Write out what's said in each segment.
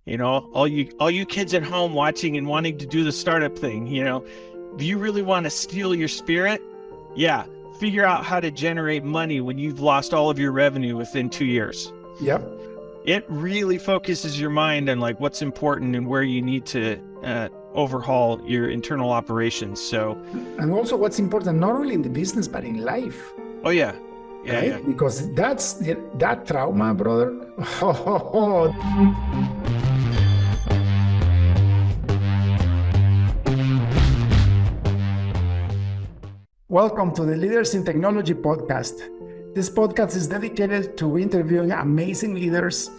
All you kids at home watching and wanting to do the startup thing, do you really want to steal your spirit? Yeah. Figure out how to generate money when you've lost all of your revenue within 2 years. Yep. It really focuses your mind on like what's important and where you need to overhaul your internal operations. And also what's important, not only in the business, but in life. Oh yeah. Yeah, right? Yeah. Because that trauma, brother. Welcome to the Leaders in Technology podcast. This podcast is dedicated to interviewing amazing leaders,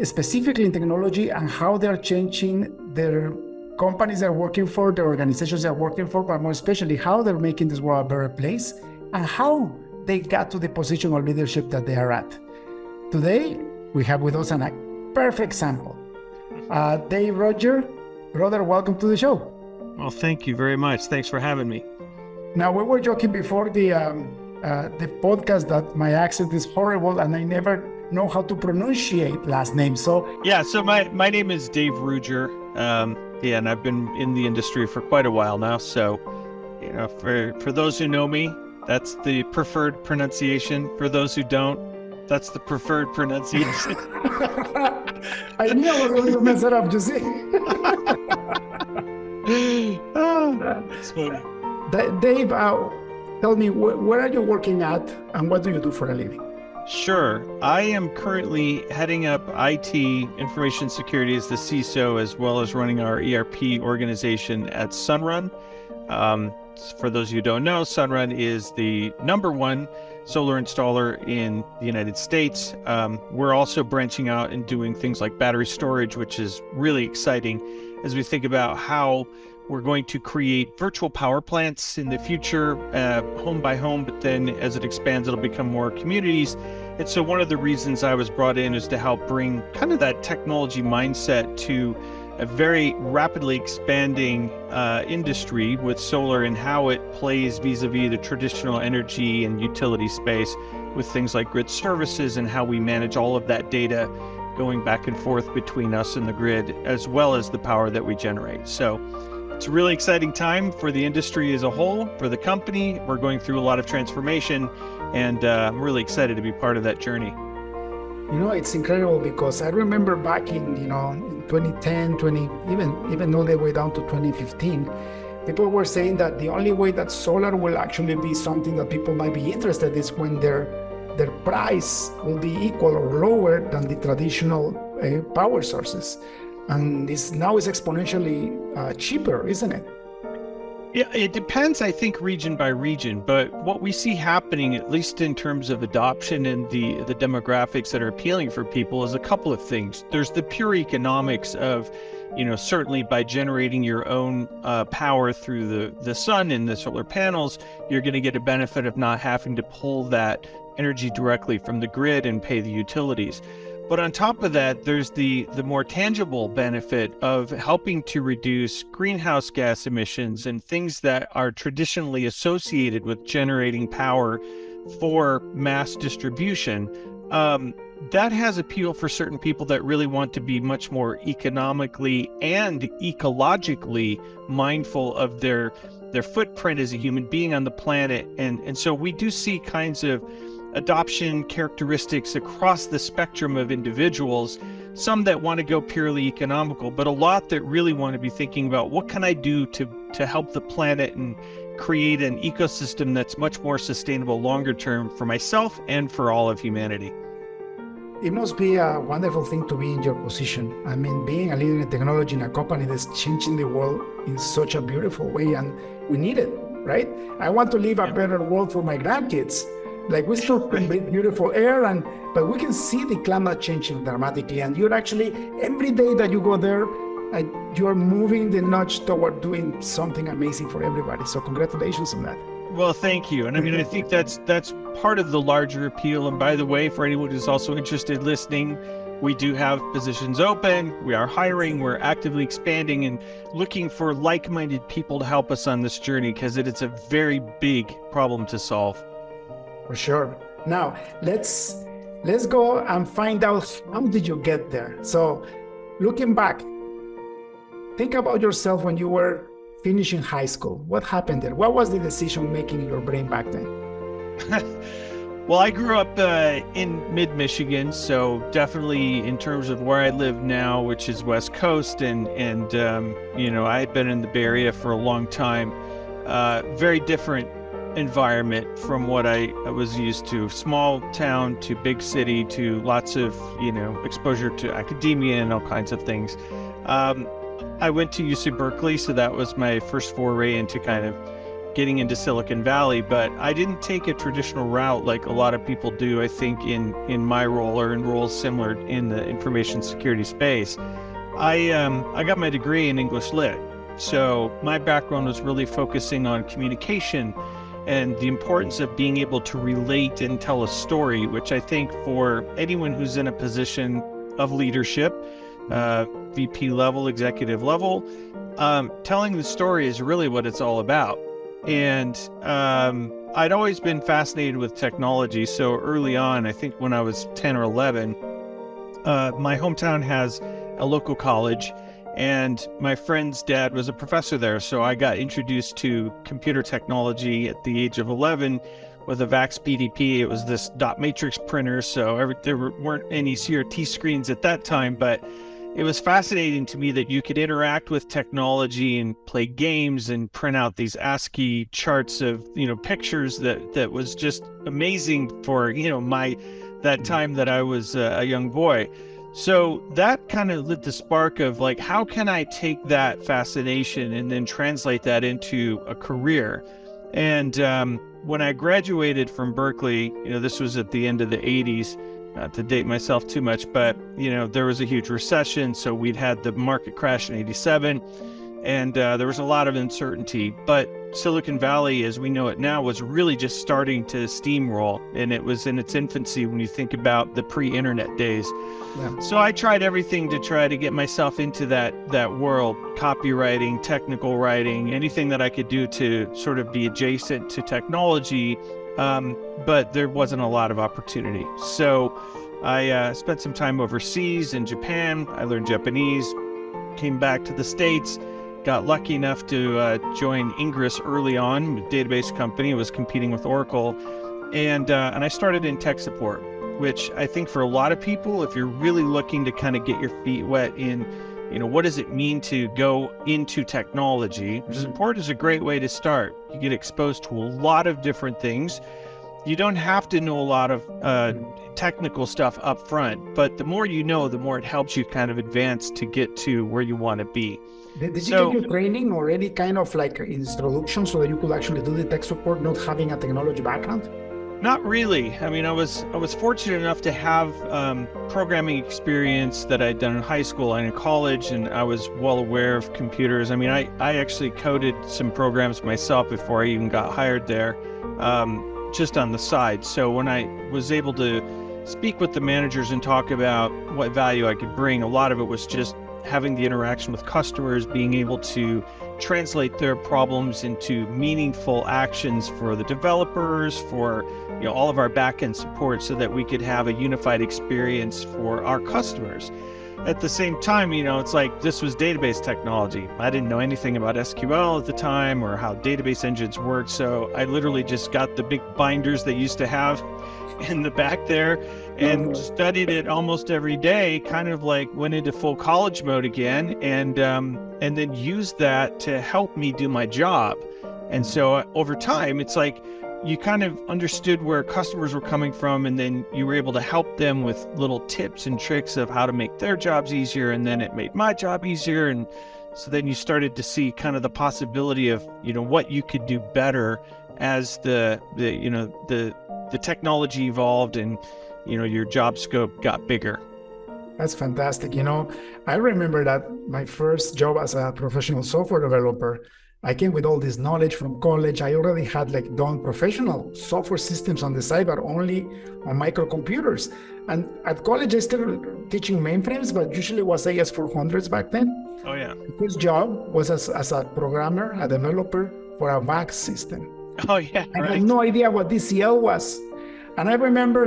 specifically in technology, and how they're changing their companies they're working for, their organizations they're working for, but more especially how they're making this world a better place and how they got to the position of leadership that they are at. Today, we have with us a perfect example. Dave Ruedger, brother, welcome to the show. Well, thank you very much. Thanks for having me. Now, we were joking before the podcast that my accent is horrible and I never know how to pronunciate last names. So my name is Dave Ruedger. And I've been in the industry for quite a while now. So, for those who know me, that's the preferred pronunciation. For those who don't, that's the preferred pronunciation. I knew I was going to mess it up, you see. It's funny. Dave, tell me, where are you working at and what do you do for a living? Sure. I am currently heading up IT, information security as the CISO, as well as running our ERP organization at Sunrun. For those of you who don't know, Sunrun is the #1 solar installer in the United States. We're also branching out and doing things like battery storage, which is really exciting as we think about how we're going to create virtual power plants in the future, home by home, but then as it expands, it'll become more communities. And so one of the reasons I was brought in is to help bring kind of that technology mindset to a very rapidly expanding industry with solar and how it plays vis-a-vis the traditional energy and utility space with things like grid services and how we manage all of that data going back and forth between us and the grid, as well as the power that we generate. So it's a really exciting time for the industry as a whole, for the company. We're going through a lot of transformation, and I'm really excited to be part of that journey. It's incredible because I remember back in 2010, even all the way down to 2015, people were saying that the only way that solar will actually be something that people might be interested is when their price will be equal or lower than the traditional power sources. And now is exponentially cheaper, isn't it? Yeah, it depends, I think, region by region. But what we see happening, at least in terms of adoption and the demographics that are appealing for people, is a couple of things. There's the pure economics of, certainly by generating your own power through the sun and the solar panels, you're going to get a benefit of not having to pull that energy directly from the grid and pay the utilities. But on top of that, there's the more tangible benefit of helping to reduce greenhouse gas emissions and things that are traditionally associated with generating power for mass distribution. That has appeal for certain people that really want to be much more economically and ecologically mindful of their footprint as a human being on the planet. And so we do see kinds of adoption characteristics across the spectrum of individuals, some that want to go purely economical, but a lot that really want to be thinking about what can I do to help the planet and create an ecosystem that's much more sustainable longer term for myself and for all of humanity. It must be a wonderful thing to be in your position. I mean, being a leader in technology in a company that's changing the world in such a beautiful way, and we need it, right? I want to leave a better world for my grandkids. Like we still breathe beautiful air, but we can see the climate changing dramatically. And you're actually, every day that you go there, you're moving the nudge toward doing something amazing for everybody. So congratulations on that. Well, thank you. And I mean, I think that's part of the larger appeal. And by the way, for anyone who's also interested listening, we do have positions open. We are hiring. We're actively expanding and looking for like-minded people to help us on this journey because it's a very big problem to solve. For sure. Now, let's go and find out how did you get there. So looking back, think about yourself when you were finishing high school. What happened there? What was the decision making in your brain back then? Well, I grew up in mid-Michigan, so definitely in terms of where I live now, which is West Coast, and I had been in the Bay Area for a long time. Very different environment from what I was used to. Small town to big city to lots of, exposure to academia and all kinds of things. I went to UC Berkeley, so that was my first foray into kind of getting into Silicon Valley, but I didn't take a traditional route like a lot of people do, I think, in my role or in roles similar in the information security space. I got my degree in English Lit. So my background was really focusing on communication and the importance of being able to relate and tell a story, which I think for anyone who's in a position of leadership, VP level, executive level, telling the story is really what it's all about. And I'd always been fascinated with technology. So early on, I think when I was 10 or 11, my hometown has a local college, and my friend's dad was a professor there. So I got introduced to computer technology at the age of 11 with a VAX PDP. It was this dot matrix printer. So there weren't any CRT screens at that time, but it was fascinating to me that you could interact with technology and play games and print out these ASCII charts of, pictures that was just amazing for, that time that I was a young boy. So that kind of lit the spark of like, how can I take that fascination and then translate that into a career? And when I graduated from Berkeley, this was at the end of the 80s, not to date myself too much, but, there was a huge recession. So we'd had the market crash in 87, and there was a lot of uncertainty. But Silicon Valley, as we know it now, was really just starting to steamroll, and it was in its infancy when you think about the pre-internet days. Yeah. So I tried everything to try to get myself into that world, copywriting, technical writing, anything that I could do to sort of be adjacent to technology. But there wasn't a lot of opportunity. So I spent some time overseas in Japan. I learned Japanese, came back to the States, got lucky enough to join Ingress early on, a database company. It was competing with Oracle. And I started in tech support, which I think for a lot of people, if you're really looking to kind of get your feet wet in, what does it mean to go into technology, which is important, is a great way to start. You get exposed to a lot of different things. You don't have to know a lot of technical stuff up front, but the more you know, the more it helps you kind of advance to get to where you want to be. Did you get your training or any kind of like introduction so that you could actually do the tech support, not having a technology background? Not really. I mean, I was fortunate enough to have programming experience that I'd done in high school and in college, and I was well aware of computers. I mean, I actually coded some programs myself before I even got hired there, just on the side. So when I was able to speak with the managers and talk about what value I could bring, a lot of it was just having the interaction with customers, being able to translate their problems into meaningful actions for the developers, for all of our back-end support, so that we could have a unified experience for our customers. At the same time, it's like this was database technology. I didn't know anything about SQL at the time or how database engines work, so I literally just got the big binders they used to have in the back there and studied it almost every day, kind of like went into full college mode again, and then used that to help me do my job. And so over time, it's like you kind of understood where customers were coming from, and then you were able to help them with little tips and tricks of how to make their jobs easier, and then it made my job easier. And so then you started to see kind of the possibility of what you could do better as the technology evolved and your job scope got bigger. That's fantastic. I remember that my first job as a professional software developer, I came with all this knowledge from college. I already had done professional software systems on the side, but only on microcomputers. And at college, I started teaching mainframes, but usually was AS400s back then. Oh yeah. The first job was as a programmer, a developer for a VAX system. Oh yeah. I had no idea what DCL was. And I remember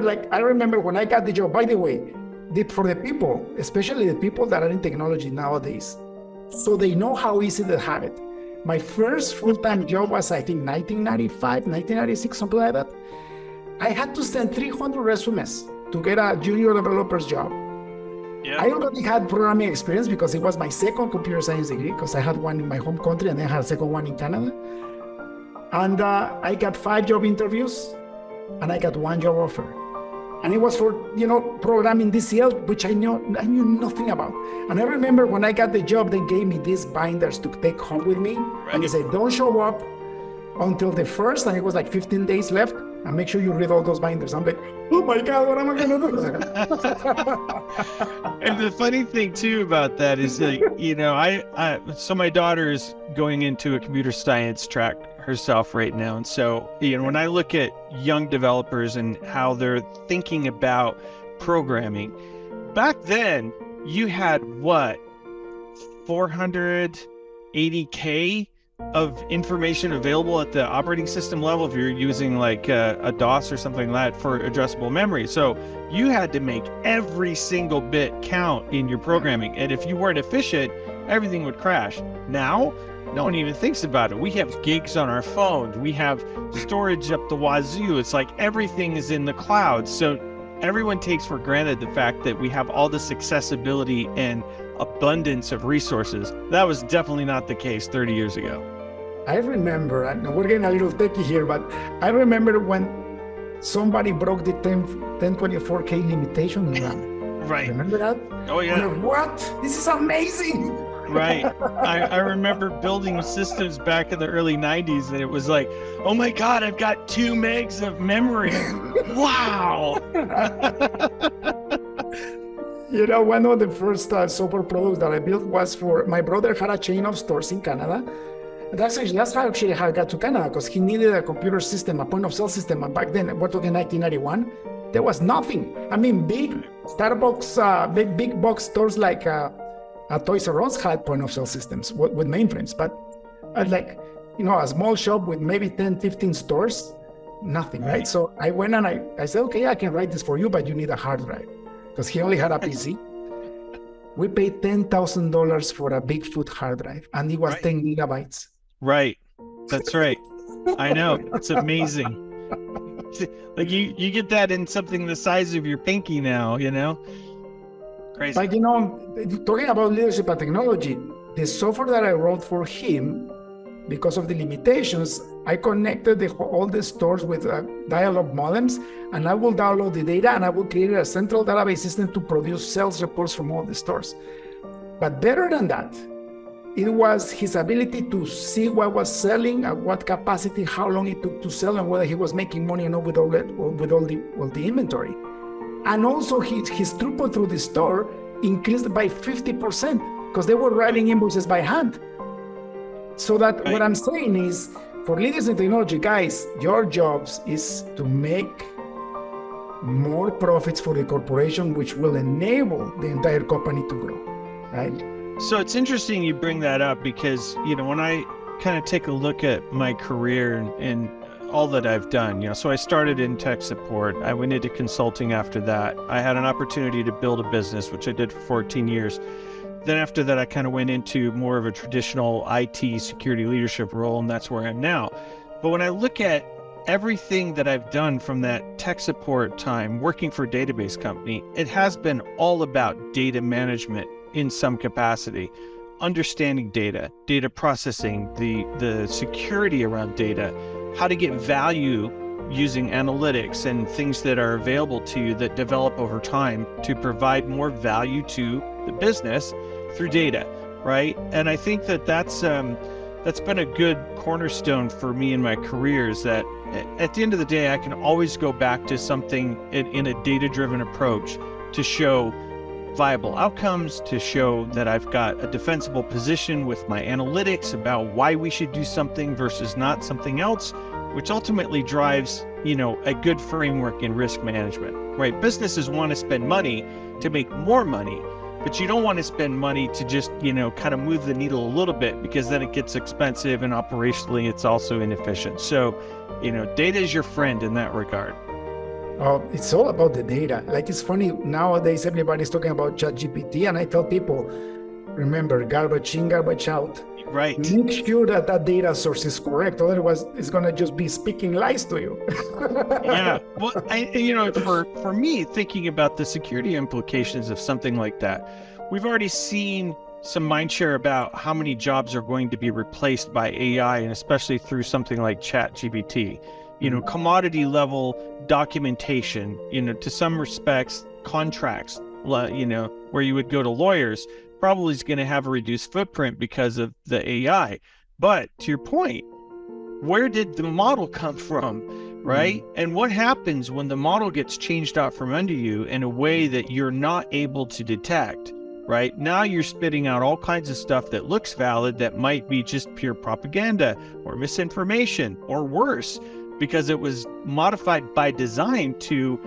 when I got the job, by the way, for the people, especially the people that are in technology nowadays, so they know how easy they have it. My first full-time job was, I think, 1995, 1996, something like that. I had to send 300 resumes to get a junior developer's job. Yeah. I already had programming experience because it was my second computer science degree, because I had one in my home country and then I had a second one in Canada. And I got 5 job interviews and I got 1 job offer. And it was for, programming DCL, which I knew nothing about. And I remember when I got the job, they gave me these binders to take home with me. Right. And they said, don't show up until the 1st, and it was like 15 days left, and make sure you read all those binders. I'm like, oh my God, what am I gonna do? And the funny thing too about that is that, so my daughter is going into a computer science track herself right now. And so, when I look at young developers and how they're thinking about programming, back then you had 480K of information available at the operating system level if you're using like a DOS or something like that for addressable memory. So you had to make every single bit count in your programming. And if you weren't efficient, everything would crash. Now, no one even thinks about it. We have gigs on our phones. We have storage up the wazoo. It's like everything is in the cloud. So everyone takes for granted the fact that we have all this accessibility and abundance of resources. That was definitely not the case 30 years ago. I remember, I know we're getting a little techie here, but I remember when somebody broke the 1024K limitation in RAM. Right. Remember that? Oh yeah. Like, what? This is amazing. Right. I remember building systems back in the early 90s and it was like, oh my God, I've got 2 megs of memory. Wow. One of the first software products that I built was for my brother had a chain of stores in Canada. That's how I got to Canada, because he needed a computer system, a point of sale system. And back then, we're talking 1991, there was nothing. I mean, big Starbucks, big box stores like a Toys R Us had point of sale systems with mainframes. But a small shop with maybe 10, 15 stores, nothing, right? So I went and I said, okay, I can write this for you, but you need a hard drive. Because he only had a PC. We paid $10,000 for a Bigfoot hard drive, and it was 10 gigabytes. Right. That's right. I know. It's amazing. Like you get that in something the size of your pinky now, Crazy. But talking about leadership and technology, the software that I wrote for him, because of the limitations, I connected all the stores with dial-up modems, and I will download the data and I will create a central database system to produce sales reports from all the stores. But better than that, it was his ability to see what was selling, at what capacity, how long it took to sell, and whether he was making money or not with all the inventory. And also his throughput through the store increased by 50% because they were writing invoices by hand. So that what I'm saying is, for leaders in technology, guys, your jobs is to make more profits for the corporation, which will enable the entire company to grow, right? So it's interesting you bring that up because, when I kind of take a look at my career and all that I've done, so I started in tech support. I went into consulting after that. I had an opportunity to build a business, which I did for 14 years. Then after that, I kind of went into more of a traditional IT security leadership role, and that's where I am now. But when I look at everything that I've done from that tech support time, working for a database company, it has been all about data management in some capacity, understanding data processing, the security around data, how to get value using analytics and things that are available to you that develop over time to provide more value to the business through data, right? And I think that's been a good cornerstone for me in my career, is that at the end of the day, I can always go back to something in a data-driven approach to show viable outcomes, to show that I've got a defensible position with my analytics about why we should do something versus not something else, which ultimately drives, a good framework in risk management, right? Businesses want to spend money to make more money, but you don't want to spend money to just, kind of move the needle a little bit, because then it gets expensive and operationally it's also inefficient. So, data is your friend in that regard. It's all about the data. Like, it's funny, nowadays everybody's talking about ChatGPT, and I tell people, remember, garbage in, garbage out. Right. Make sure that that data source is correct. Otherwise, it's going to just be speaking lies to you. Yeah. Well, for me, thinking about the security implications of something like that, we've already seen some mindshare about how many jobs are going to be replaced by AI, and especially through something like ChatGPT. Commodity level documentation, to some respects, contracts, where you would go to lawyers, probably is going to have a reduced footprint because of the AI. But to your point, where did the model come from, right? And what happens when the model gets changed out from under you in a way that you're not able to detect, right? Now you're spitting out all kinds of stuff that looks valid that might be just pure propaganda or misinformation or worse, because it was modified by design to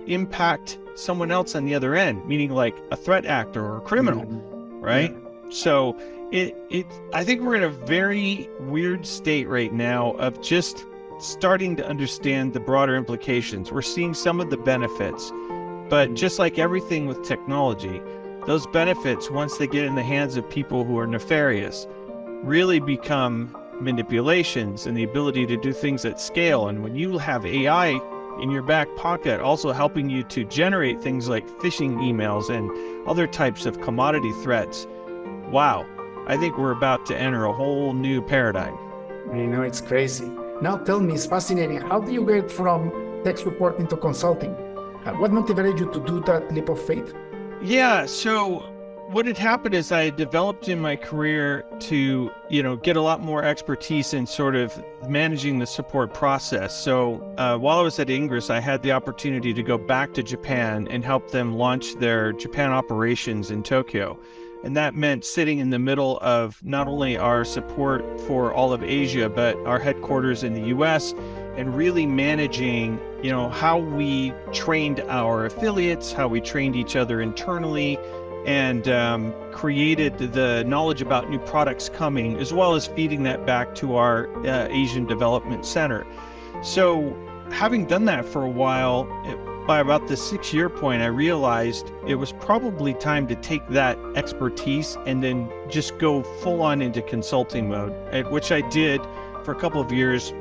impact someone else on the other end, meaning like a threat actor or a criminal, right? Yeah. So I think we're in a very weird state right now of just starting to understand the broader implications. We're seeing some of the benefits, but just like everything with technology, those benefits, once they get in the hands of people who are nefarious, really become manipulations and the ability to do things at scale. And when you have AI in your back pocket, also helping you to generate things like phishing emails and other types of commodity threats, wow, I think we're about to enter a whole new paradigm. It's crazy. Now tell me, it's fascinating. How do you get from tech support into consulting? What motivated you to do that leap of faith? Yeah, so what had happened is I had developed in my career to, get a lot more expertise in sort of managing the support process. So while I was at Ingress, I had the opportunity to go back to Japan and help them launch their Japan operations in Tokyo. And that meant sitting in the middle of not only our support for all of Asia, but our headquarters in the US, and really managing, how we trained our affiliates, how we trained each other internally, and created the knowledge about new products coming, as well as feeding that back to our Asian Development Center. So having done that for a while, by about the 6-year point, I realized it was probably time to take that expertise and then just go full on into consulting mode, which I did for a couple of years,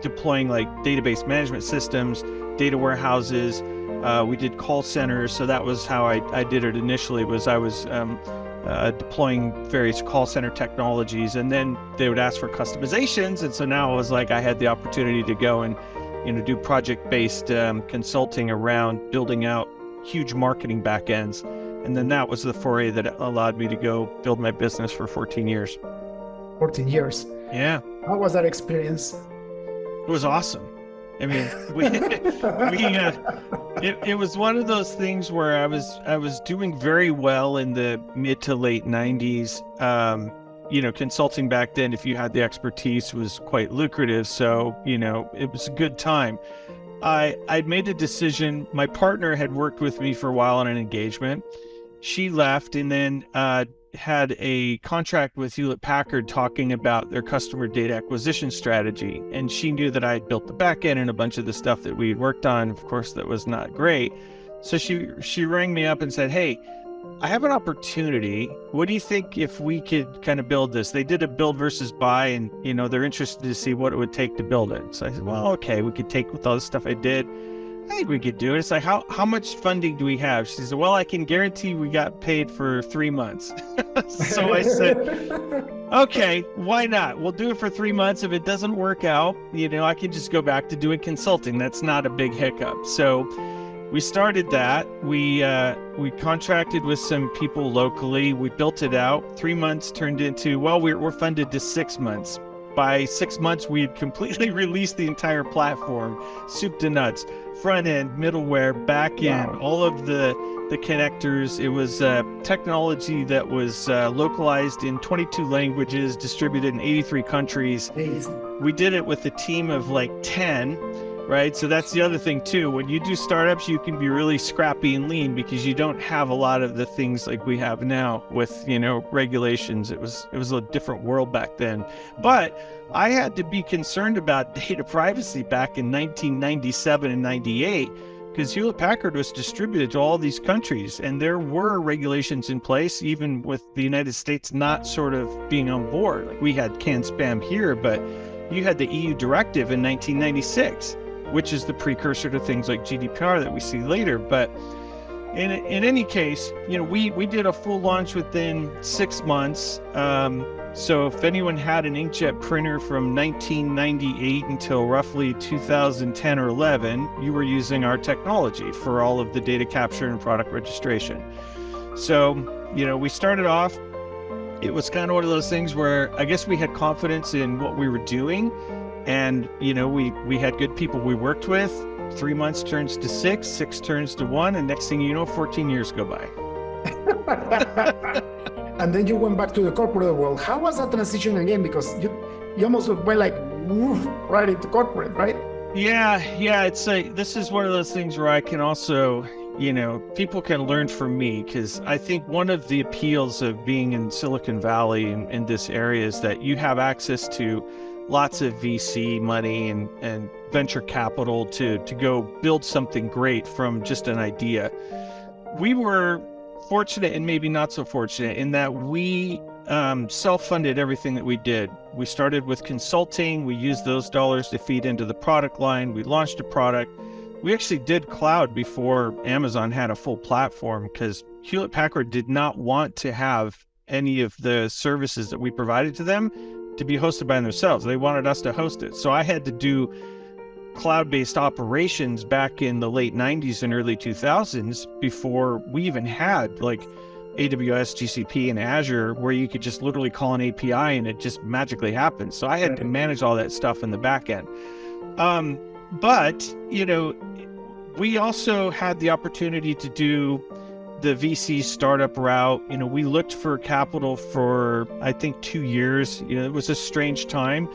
deploying like database management systems, data warehouses. We did call centers. So that was how I did it initially, was I was deploying various call center technologies, and then they would ask for customizations. And so now it was like I had the opportunity to go and do project-based consulting around building out huge marketing backends. And then that was the foray that allowed me to go build my business for 14 years. 14 years. Yeah. How was that experience? It was awesome. I mean, it was one of those things where I was doing very well in the mid to late 90s. Consulting back then, if you had the expertise, was quite lucrative. So, it was a good time. I'd made a decision. My partner had worked with me for a while on an engagement. She left and then had a contract with Hewlett-Packard talking about their customer data acquisition strategy. And she knew that I had built the back end and a bunch of the stuff that we had worked on. Of course, that was not great. So she rang me up and said, "Hey, I have an opportunity. What do you think if we could kind of build this?" They did a build versus buy, and they're interested to see what it would take to build it. So I said, "Well, okay, we could take with all the stuff I did. I think we could do it." It's like, how much funding do we have? She said, "Well, I can guarantee we got paid for 3 months." So I said, "Okay, why not? We'll do it for 3 months. If it doesn't work out, I can just go back to doing consulting. That's not a big hiccup." So we started that. We contracted with some people locally. We built it out. 3 months turned into, well, we're funded to 6 months. By 6 months, we had completely released the entire platform, soup to nuts, front end, middleware, back end, all of the connectors. It was technology that was localized in 22 languages, distributed in 83 countries. We did it with a team of like 10. right? So that's the other thing too. When you do startups, you can be really scrappy and lean because you don't have a lot of the things like we have now with, regulations. It was a different world back then. But I had to be concerned about data privacy back in 1997 and 98 because Hewlett Packard was distributed to all these countries, and there were regulations in place, even with the United States not sort of being on board. Like we had canned spam here, but you had the EU directive in 1996, which is the precursor to things like GDPR that we see later. But in any case, we did a full launch within 6 months. So if anyone had an inkjet printer from 1998 until roughly 2010 or 11, you were using our technology for all of the data capture and product registration. So, we started off, it was kind of one of those things where I guess we had confidence in what we were doing. And, we had good people we worked with. 3 months turns to 6, 6 turns to 1. And next thing you know, 14 years go by. And then you went back to the corporate world. How was that transition again? Because you almost went like woof, right into corporate, right? Yeah. It's like, this is one of those things where I can also, people can learn from me, because I think one of the appeals of being in Silicon Valley and in this area is that you have access to lots of VC money and venture capital to go build something great from just an idea. We were fortunate and maybe not so fortunate in that we self-funded everything that we did. We started with consulting. We used those dollars to feed into the product line. We launched a product. We actually did cloud before Amazon had a full platform, because Hewlett Packard did not want to have any of the services that we provided to them to be hosted by themselves. They wanted us to host it. So I had to do cloud-based operations back in the late 90s and early 2000s before we even had like AWS, GCP, and Azure, where you could just literally call an API and it just magically happens. So I had to manage all that stuff in the back end. But, we also had the opportunity to do the VC startup route. We looked for capital for, I think, 2 years. It was a strange time.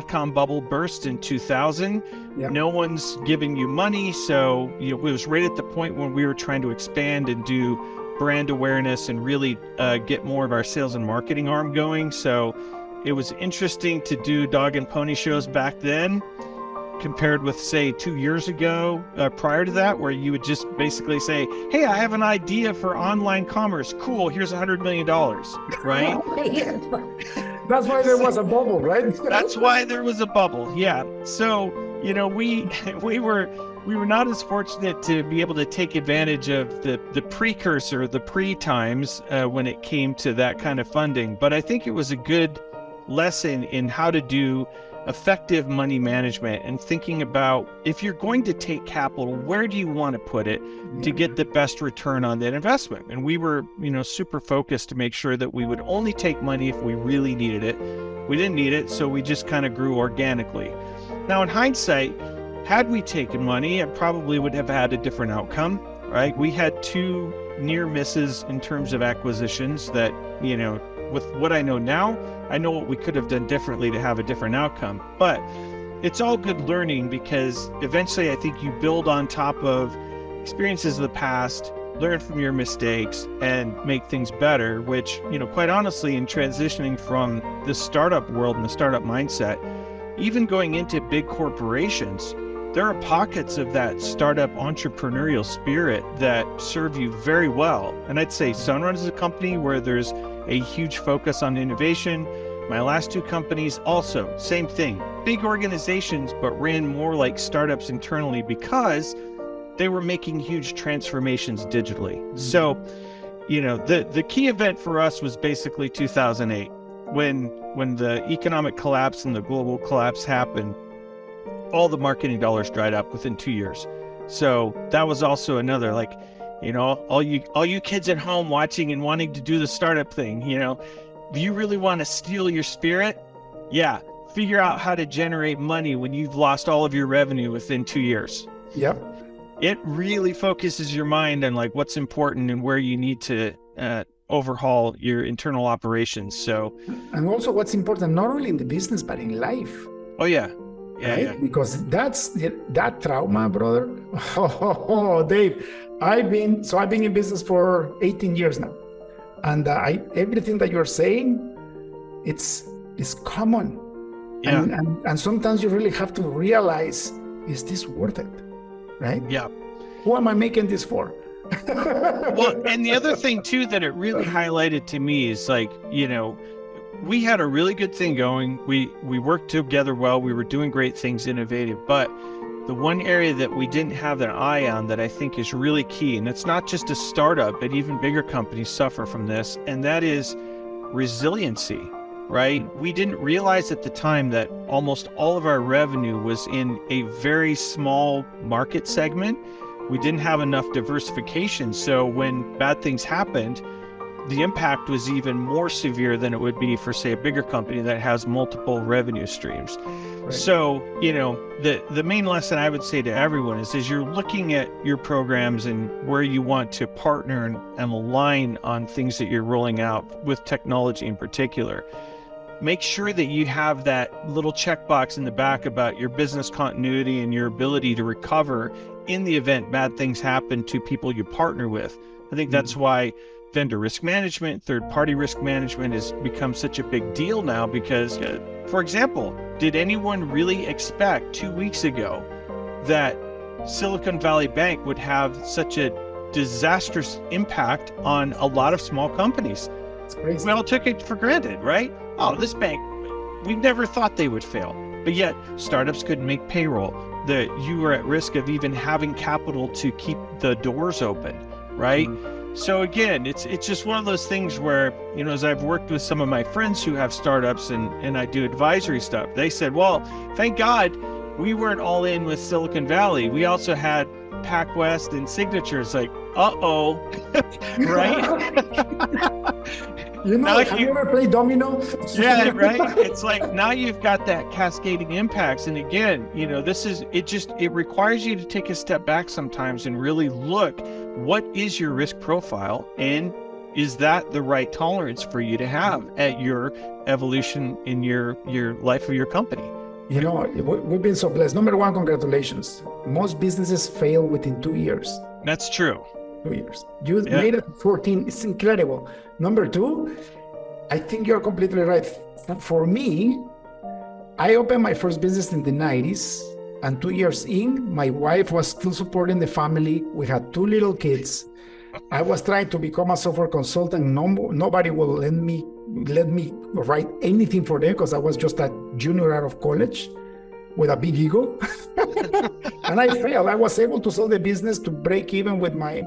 .com bubble burst in 2000. Yep. No one's giving you money. So, it was right at the point when we were trying to expand and do brand awareness and really get more of our sales and marketing arm going. So it was interesting to do dog and pony shows back then compared with, say, 2 years ago, prior to that, where you would just basically say, hey, I have an idea for online commerce. Cool, here's $100 million, right? That's why there was a bubble, right? That's why there was a bubble, yeah. So, we were not as fortunate to be able to take advantage of the precursor, the pre-times, when it came to that kind of funding. But I think it was a good lesson in how to do effective money management and thinking about, if you're going to take capital, where do you want to put it to get the best return on that investment? And we were, super focused to make sure that we would only take money if we really needed it. We didn't need it, so we just kind of grew organically. Now, in hindsight, had we taken money, it probably would have had a different outcome, right? We had 2 near misses in terms of acquisitions that, with what I know now, I know what we could have done differently to have a different outcome. But it's all good learning, because eventually I think you build on top of experiences of the past, learn from your mistakes, and make things better, which, quite honestly, in transitioning from the startup world and the startup mindset, even going into big corporations, there are pockets of that startup entrepreneurial spirit that serve you very well. And I'd say Sunrun is a company where there's a huge focus on innovation. My last 2 companies also, same thing. Big organizations, but ran more like startups internally because they were making huge transformations digitally. So, the key event for us was basically 2008, when the economic collapse and the global collapse happened. All the marketing dollars dried up within 2 years. So that was also another, all you kids at home watching and wanting to do the startup thing, do you really want to steal your spirit? Yeah. Figure out how to generate money when you've lost all of your revenue within 2 years. Yep. It really focuses your mind on what's important and where you need to overhaul your internal operations. So, and also what's important, not only in the business, but in life. Oh yeah. right? Because that trauma, brother. Oh, Dave, I've been in business for 18 years now, and everything that you're saying, it's common, and sometimes you really have to realize, is this worth it, right? Yeah. Who am I making this for? Well, and the other thing too that it really highlighted to me is like, we had a really good thing going. We worked together well. We were doing great things, innovative. But the one area that we didn't have an eye on that I think is really key, and it's not just a startup, but even bigger companies suffer from this, and that is resiliency, right? We didn't realize at the time that almost all of our revenue was in a very small market segment. We didn't have enough diversification. So when bad things happened, the impact was even more severe than it would be for, say, a bigger company that has multiple revenue streams. Right. So, the main lesson I would say to everyone is, as you're looking at your programs and where you want to partner and align on things that you're rolling out with technology in particular, make sure that you have that little checkbox in the back about your business continuity and your ability to recover in the event bad things happen to people you partner with. I think that's why vendor risk management, third-party risk management has become such a big deal now because, for example, did anyone really expect 2 weeks ago that Silicon Valley Bank would have such a disastrous impact on a lot of small companies? It's crazy. We all took it for granted, right? Oh, this bank, we never thought they would fail. But yet, startups couldn't make payroll. You were at risk of even having capital to keep the doors open, right? So again, it's just one of those things where, as I've worked with some of my friends who have startups and I do advisory stuff, they said, well, thank God we weren't all in with Silicon Valley. We also had PacWest and Signatures. Like, uh-oh, right? Have you ever played domino? Yeah, right. It's like now you've got that cascading impacts. And again, it requires you to take a step back sometimes and really look, what is your risk profile? And is that the right tolerance for you to have at your evolution in your life of your company? We've been so blessed. Number one, congratulations. Most businesses fail within 2 years. That's true. 2 years. You made it 14. It's incredible. Number two, I think you're completely right. For me, I opened my first business in the 90s, and 2 years in, my wife was still supporting the family. We had 2 little kids. I was trying to become a software consultant. Nobody will let me write anything for them because I was just a junior out of college with a big ego. And I failed. I was able to sell the business to break even with my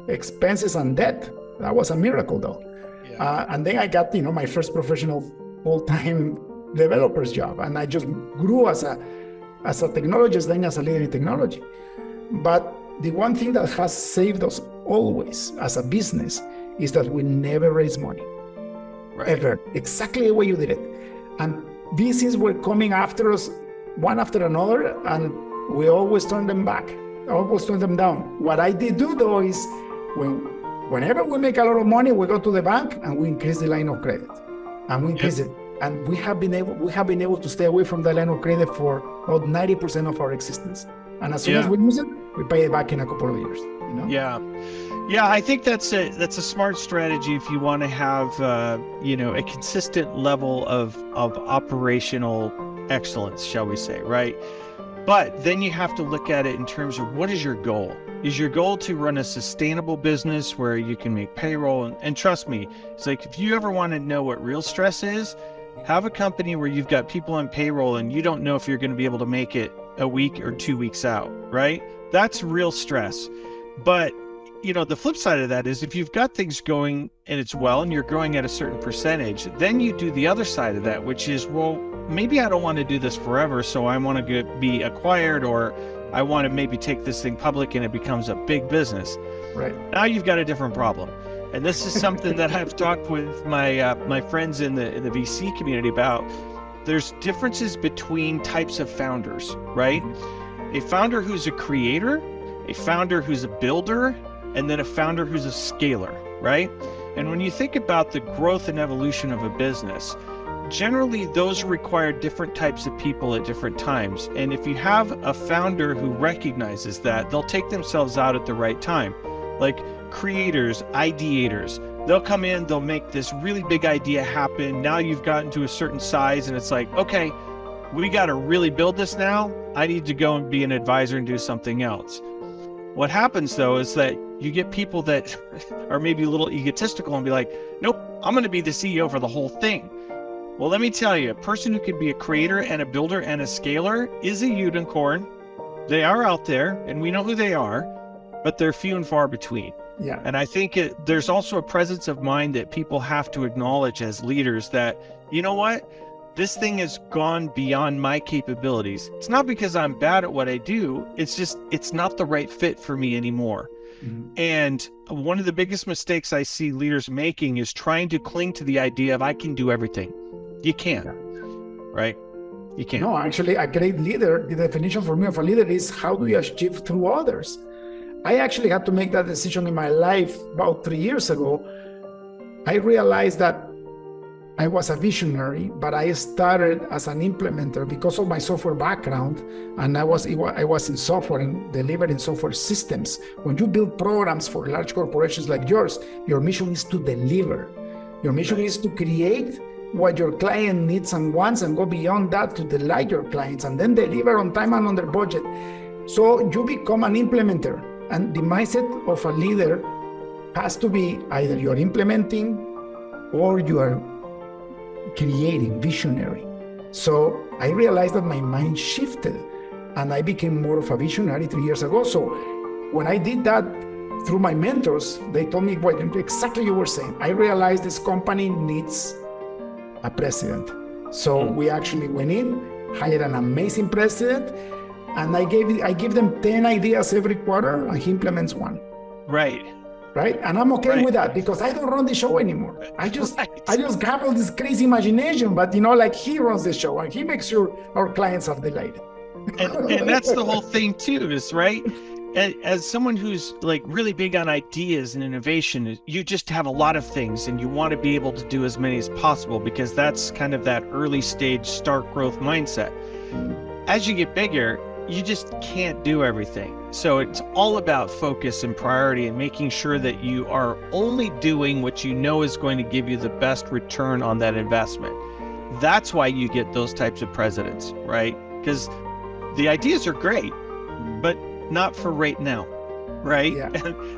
expenses and debt. That was a miracle, though. Yeah. And then I got, my first professional full-time developer's job, and I just grew as a technologist, then as a leader in technology. But the one thing that has saved us always as a business is that we never raise money, ever, exactly the way you did it. And VCs were coming after us one after another, and we always turned them back, always turned them down. What I did do, though, is whenever we make a lot of money, we go to the bank and we increase the line of credit, and we increase it. And we have been able to stay away from the line of credit for about 90% of our existence. And as soon as we lose it, we pay it back in a couple of years. Yeah, I think that's a smart strategy if you want to have a consistent level of operational excellence, shall we say, right? But then you have to look at it in terms of, what is your goal? Is your goal to run a sustainable business where you can make payroll? And trust me, it's like, if you ever want to know what real stress is, have a company where you've got people on payroll and you don't know if you're going to be able to make it a week or 2 weeks out, right? That's real stress. But the flip side of that is, if you've got things going and it's well and you're growing at a certain percentage, then you do the other side of that, which is, well, maybe I don't want to do this forever, so I want to be acquired, or I want to maybe take this thing public and it becomes a big business. Right. Now you've got a different problem. And this is something that I've talked with my friends in the VC community about. There's differences between types of founders, right? A founder who's a creator, a founder who's a builder, and then a founder who's a scaler, right? And when you think about the growth and evolution of a business, generally those require different types of people at different times. And if you have a founder who recognizes that, they'll take themselves out at the right time. Like creators, ideators, they'll come in, they'll make this really big idea happen. Now you've gotten to a certain size and it's like, okay, we got to really build this now. I need to go and be an advisor and do something else. What happens though is that you get people that are maybe a little egotistical and be like, nope, I'm going to be the CEO for the whole thing. Well, let me tell you, a person who can be a creator and a builder and a scaler is a unicorn. They are out there and we know who they are, but they're few and far between. Yeah. And I think there's also a presence of mind that people have to acknowledge as leaders that, you know what, this thing has gone beyond my capabilities. It's not because I'm bad at what I do. It's just, it's not the right fit for me anymore. Mm-hmm. And one of the biggest mistakes I see leaders making is trying to cling to the idea of I can do everything. You can't, right? You can't. No, actually, a great leader, the definition for me of a leader is how do you achieve through others? I actually had to make that decision in my life about 3 years ago. I realized that I was a visionary, but I started as an implementer because of my software background, and I was in software and delivering software systems. When you build programs for large corporations like yours, your mission is to deliver. Your mission is to create what your client needs and wants and go beyond that to delight your clients and then deliver on time and on their budget. So you become an implementer, and the mindset of a leader has to be either you're implementing or you are creating, visionary. So I realized that my mind shifted and I became more of a visionary 3 years ago. So when I did that through my mentors, they told me what exactly you were saying. I realized this company needs a president. So we actually went in, hired an amazing president, and I give them 10 ideas every quarter and he implements one. Right. And I'm okay with that because I don't run the show anymore. I just have all this crazy imagination, but like he runs the show and he makes sure our clients are delighted. And that's the whole thing too, is right. As someone who's like really big on ideas and innovation, you just have a lot of things and you want to be able to do as many as possible because that's kind of that early stage start growth mindset. As you get bigger, you just can't do everything. So it's all about focus and priority and making sure that you are only doing what you know is going to give you the best return on that investment. That's why you get those types of presidents, right? Because the ideas are great, but not for right now, right? Yeah.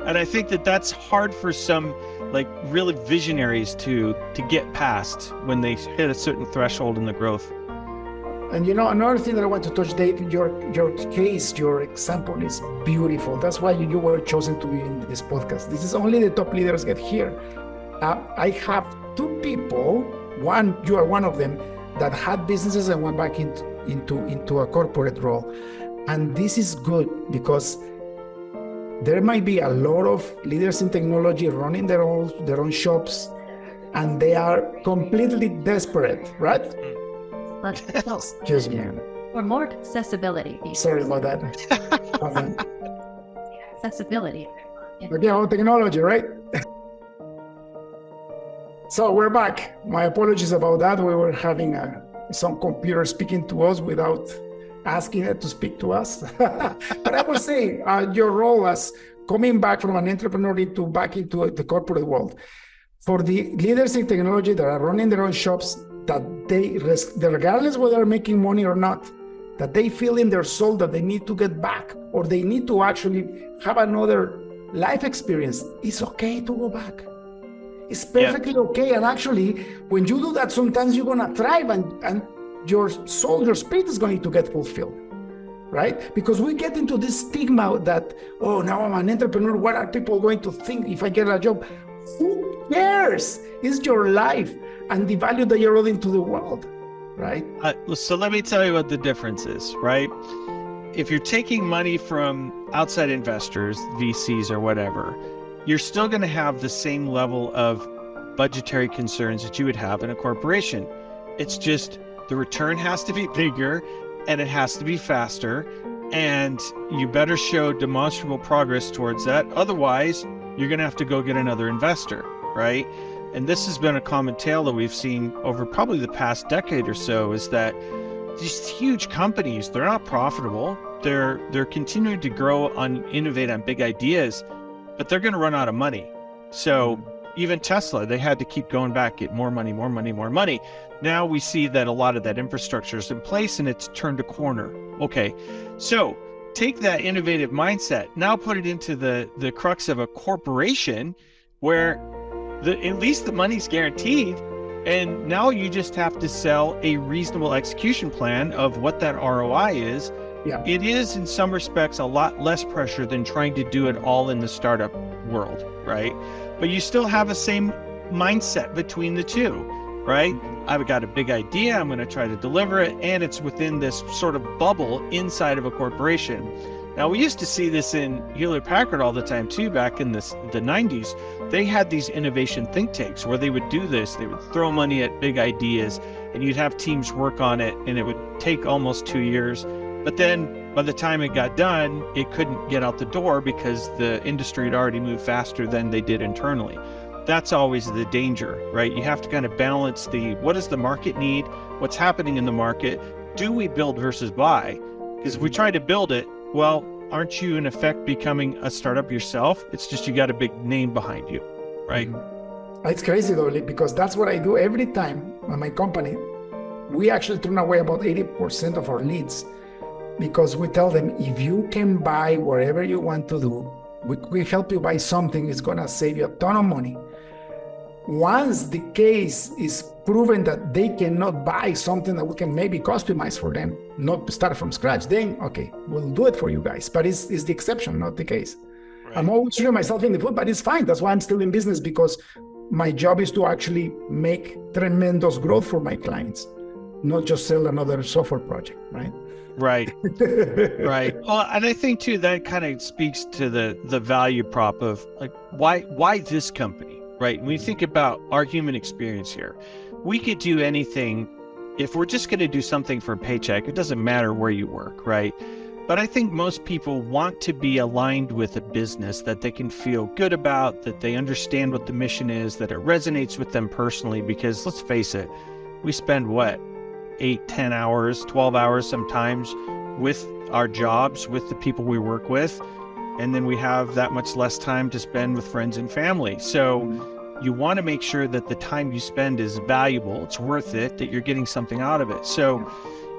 And I think that that's hard for some like really visionaries to get past when they hit a certain threshold in the growth. And another thing that I want to touch, Dave, your case, your example is beautiful. That's why you were chosen to be in this podcast. This is only the top leaders get here. I have two people, you are one of them, that had businesses and went back into a corporate role. And this is good because there might be a lot of leaders in technology running their own shops, and they are completely desperate, right? Excuse me. Or more accessibility. Sorry about that. Accessibility. Yeah, technology, right? So we're back. My apologies about that. We were having some computer speaking to us without asking it to speak to us. But I would say your role as coming back from an entrepreneur back into the corporate world, for the leaders in technology that are running their own shops, that they, regardless whether they're making money or not, that they feel in their soul that they need to get back or they need to actually have another life experience, it's okay to go back. It's perfectly okay. And actually, when you do that, sometimes you're going to thrive and your soul, your spirit is going to get fulfilled, right? Because we get into this stigma that, oh, now I'm an entrepreneur. What are people going to think if I get a job? Who cares? It's your life and the value that you're adding to the world, right? So let me tell you what the difference is, right? If you're taking money from outside investors, VCs or whatever, you're still going to have the same level of budgetary concerns that you would have in a corporation. It's just the return has to be bigger and it has to be faster, and you better show demonstrable progress towards that. Otherwise, you're going to have to go get another investor, right? and this has been a common tale that we've seen over probably the past decade or so, is that these huge companies, they're not profitable. They're continuing to grow innovate on big ideas, but they're going to run out of money. So even Tesla, they had to keep going back, get more money, more money, more money. Now we see that a lot of that infrastructure is in place and it's turned a corner. Okay, so take that innovative mindset, now put it into the crux of a corporation where at least the money's guaranteed. And now you just have to sell a reasonable execution plan of what that ROI is. Yeah. It is in some respects a lot less pressure than trying to do it all in the startup world, right? But you still have the same mindset between the two, right? I've got a big idea, I'm going to try to deliver it, and it's within this sort of bubble inside of a corporation. Now, we used to see this in Hewlett-Packard all the time too, back in the 90s. They had these innovation think tanks where they would do this. They would throw money at big ideas, and you'd have teams work on it, and it would take almost 2 years. But then by the time it got done, it couldn't get out the door because the industry had already moved faster than they did internally. That's always the danger, right? You have to kind of balance what does the market need? What's happening in the market? Do we build versus buy? Because if we try to build it, well, aren't you in effect becoming a startup yourself? It's just you got a big name behind you, right? It's crazy though, because that's what I do every time on my company. We actually turn away about 80% of our leads because we tell them, if you can buy whatever you want to do, we help you buy something, it's going to save you a ton of money. Once the case is proven that they cannot buy something that we can maybe customize for them, not start from scratch, then okay, we'll do it for you guys. But it's the exception, not the case. Right. I'm always shooting myself in the foot, but it's fine. That's why I'm still in business, because my job is to actually make tremendous growth for my clients, not just sell another software project, right? Right. Right. Well, and I think too, that kind of speaks to the value prop of like, why this company? Right. When you think about our human experience here, we could do anything. If we're just going to do something for a paycheck, it doesn't matter where you work. Right. But I think most people want to be aligned with a business that they can feel good about, that they understand what the mission is, that it resonates with them personally, because let's face it, we spend 8, 10 hours, 12 hours sometimes with our jobs, with the people we work with. And then we have that much less time to spend with friends and family. So you want to make sure that the time you spend is valuable, it's worth it, that you're getting something out of it. So,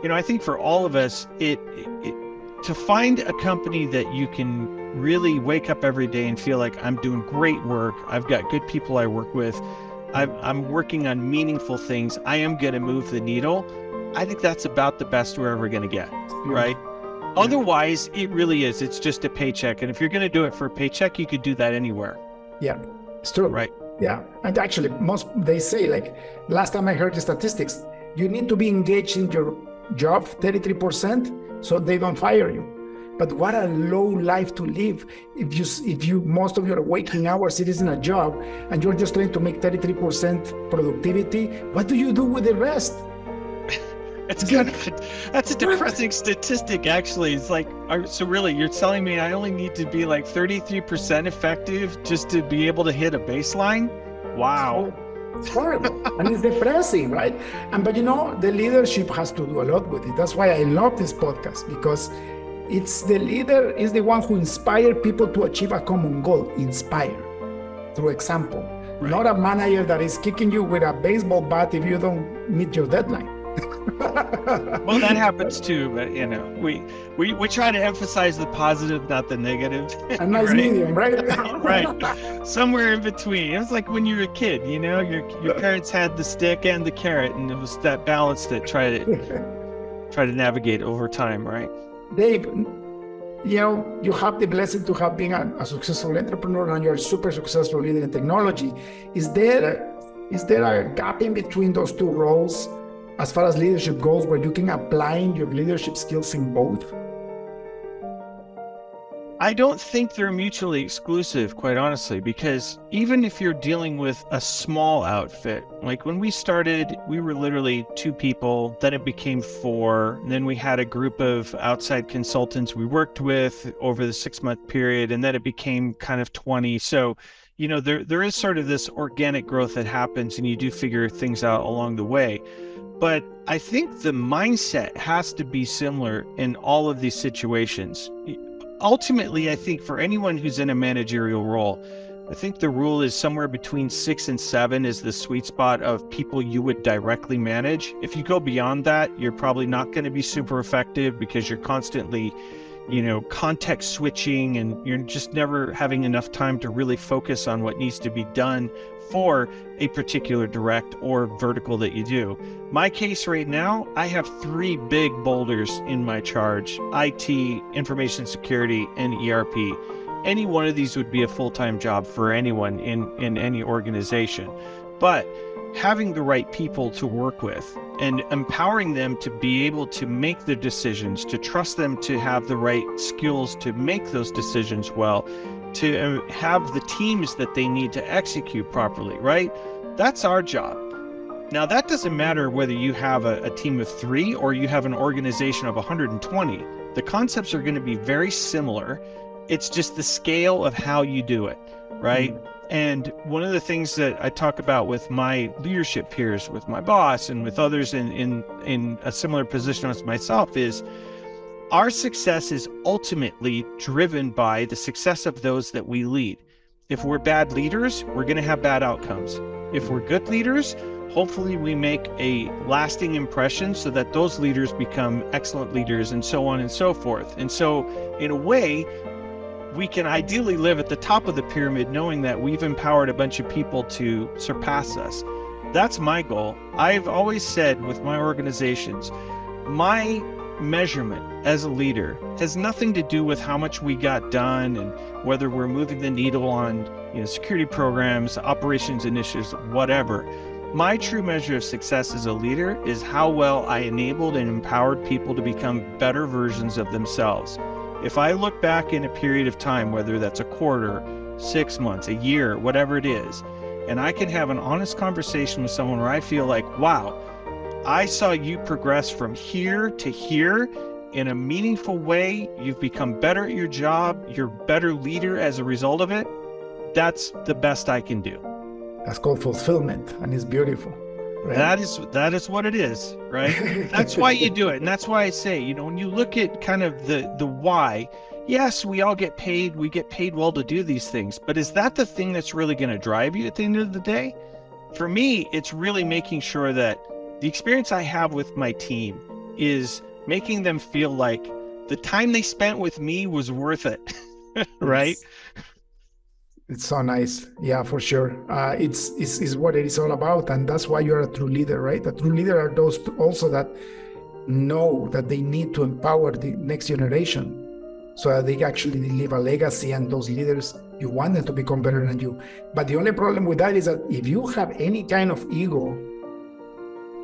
I think for all of us, to find a company that you can really wake up every day and feel like I'm doing great work, I've got good people I work with, I'm working on meaningful things, I am going to move the needle. I think that's about the best we're ever going to get, right? Otherwise, it really is. It's just a paycheck. And if you're going to do it for a paycheck, you could do that anywhere. Yeah, it's true. Right. Yeah. And actually, they say, like, last time I heard the statistics, you need to be engaged in your job 33% so they don't fire you. But what a low life to live if you most of your waking hours it is in a job and you're just trying to make 33% productivity. What do you do with the rest? It's good. That's a depressing statistic, actually. It's like, so really, you're telling me I only need to be like 33% effective just to be able to hit a baseline? Wow. It's horrible. And it's depressing, right? But the leadership has to do a lot with it. That's why I love this podcast, because it's the leader is the one who inspires people to achieve a common goal. Inspire through example, right. Not a manager that is kicking you with a baseball bat if you don't meet your deadline. Well, that happens too, but we try to emphasize the positive, not the negative. A nice right? medium, right? Right. Somewhere in between. It was like when you were a kid, your parents had the stick and the carrot, and it was that balance that try to navigate over time, right? Dave, you have the blessing to have been a successful entrepreneur, and you're a super successful leader in technology. Is there a gap in between those two roles as far as leadership goes, where you can apply your leadership skills in both? I don't think they're mutually exclusive, quite honestly, because even if you're dealing with a small outfit, like when we started, we were literally 2 people, then it became 4, and then we had a group of outside consultants we worked with over the 6-month period, and then it became kind of 20. So, there is sort of this organic growth that happens, and you do figure things out along the way. But I think the mindset has to be similar in all of these situations. Ultimately, I think for anyone who's in a managerial role, I think the rule is somewhere between 6 and 7 is the sweet spot of people you would directly manage. If you go beyond that, you're probably not going to be super effective because you're constantly, context switching, and you're just never having enough time to really focus on what needs to be done for a particular direct or vertical that you do. My case right now, I have 3 big boulders in my charge: IT, information security, and ERP. Any one of these would be a full-time job for anyone in any organization. But having the right people to work with and empowering them to be able to make the decisions, to trust them to have the right skills to make those decisions well, to have the teams that they need to execute properly, right? That's our job. Now, that doesn't matter whether you have a team of 3 or you have an organization of 120. The concepts are going to be very similar. It's just the scale of how you do it, right? And one of the things that I talk about with my leadership peers, with my boss and with others in a similar position as myself, is our success is ultimately driven by the success of those that we lead. If we're bad leaders, we're going to have bad outcomes. If we're good leaders, hopefully we make a lasting impression so that those leaders become excellent leaders, and so on and so forth. And so in a way, we can ideally live at the top of the pyramid knowing that we've empowered a bunch of people to surpass us. That's my goal. I've always said with my organizations, my measurement as a leader has nothing to do with how much we got done and whether we're moving the needle on security programs, operations initiatives, whatever. My true measure of success as a leader is how well I enabled and empowered people to become better versions of themselves. If I look back in a period of time, whether that's a quarter, 6 months, a year, whatever it is, and I can have an honest conversation with someone where I feel like, wow, I saw you progress from here to here in a meaningful way. You've become better at your job. You're a better leader as a result of it. That's the best I can do. That's called fulfillment, and it's beautiful. Right? That is what it is, right? That's why you do it. And that's why I say, when you look at kind of the why, yes, we all get paid. We get paid well to do these things. But is that the thing that's really going to drive you at the end of the day? For me, it's really making sure that the experience I have with my team is making them feel like the time they spent with me was worth it, right? It's so nice. Yeah, for sure. It's what it is all about. And that's why you're a true leader, right? A true leader are those also that know that they need to empower the next generation so that they actually leave a legacy, and those leaders, you want them to become better than you. But the only problem with that is that if you have any kind of ego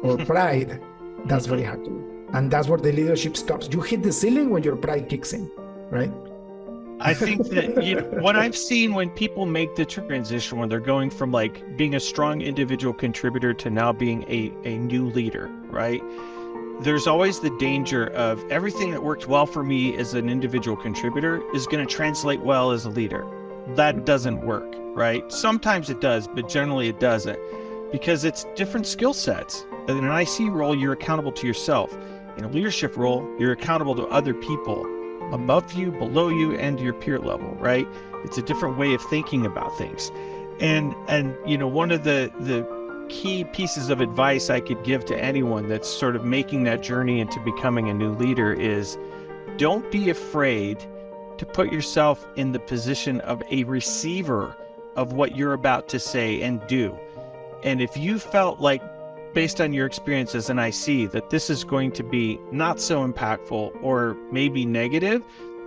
or pride, that's very hard to do. And that's where the leadership stops. You hit the ceiling when your pride kicks in, right? I think that what I've seen when people make the transition, when they're going from like being a strong individual contributor to now being a new leader, right? There's always the danger of everything that worked well for me as an individual contributor is going to translate well as a leader. That doesn't work, right? Sometimes it does, but generally it doesn't, because it's different skill sets. In an IC role, you're accountable to yourself. In a leadership role, you're accountable to other people above you, below you, and your peer level, right? It's a different way of thinking about things. And one of the key pieces of advice I could give to anyone that's sort of making that journey into becoming a new leader is don't be afraid to put yourself in the position of a receiver of what you're about to say and do. And if you felt like, based on your experience as an IC, that this is going to be not so impactful or maybe negative,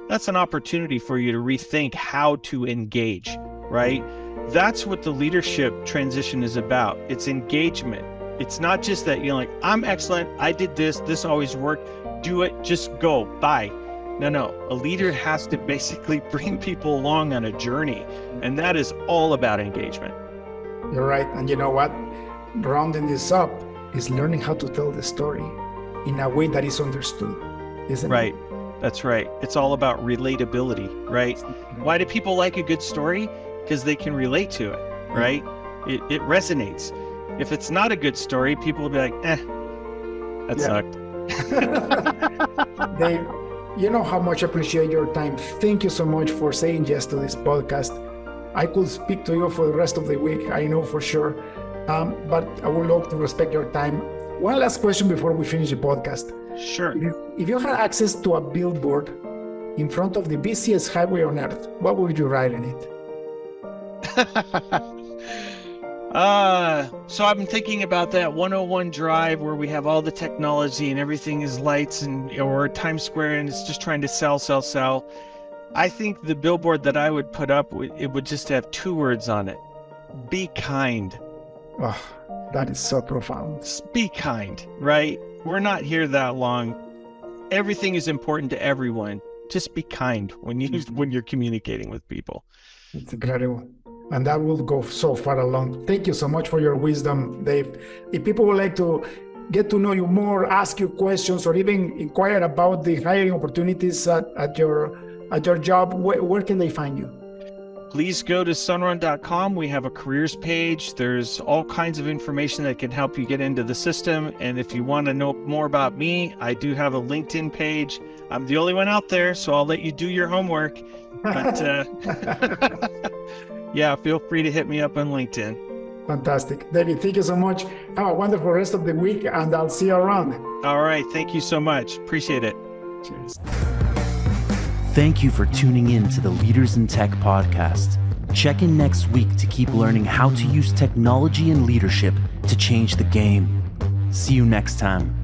that's an opportunity for you to rethink how to engage, right? That's what the leadership transition is about. It's engagement. It's not just that you're like, I'm excellent, I did this always worked, do it, just go, bye. No, a leader has to basically bring people along on a journey, and that is all about engagement. You're right. And you know what? Rounding this up is learning how to tell the story in a way that is understood, isn't right. it? That's right. It's all about relatability, right? Why do people like a good story? because they can relate to it, right? It resonates. If it's not a good story, people will be like, that sucked. Dave, you know how much I appreciate your time. Thank you so much for saying yes to this podcast. I could speak to you for the rest of the week, I know for sure, but I would love to respect your time. One last question before we finish the podcast. Sure. If you had access to a billboard in front of the busiest highway on earth, what would you write in it? So I've been thinking about that 101 Drive where we have all the technology and everything is lights or Times Square and it's just trying to sell. I think the billboard that I would put up, it would just have 2 words on it. Be kind. Oh, that is so profound. Be kind, right? We're not here that long. Everything is important to everyone. Just be kind when you're communicating with people. It's incredible. And that will go so far along. Thank you so much for your wisdom, Dave. If people would like to get to know you more, ask you questions, or even inquire about the hiring opportunities at your job, where can they find you? Please go to sunrun.com. We have a careers page. There's all kinds of information that can help you get into the system. And if you want to know more about me, I do have a LinkedIn page. I'm the only one out there, so I'll let you do your homework. But yeah, feel free to hit me up on LinkedIn. Fantastic. David, thank you so much. Have a wonderful rest of the week, and I'll see you around. All right. Thank you so much. Appreciate it. Cheers. Thank you for tuning in to the Leaders in Tech podcast. Check in next week to keep learning how to use technology and leadership to change the game. See you next time.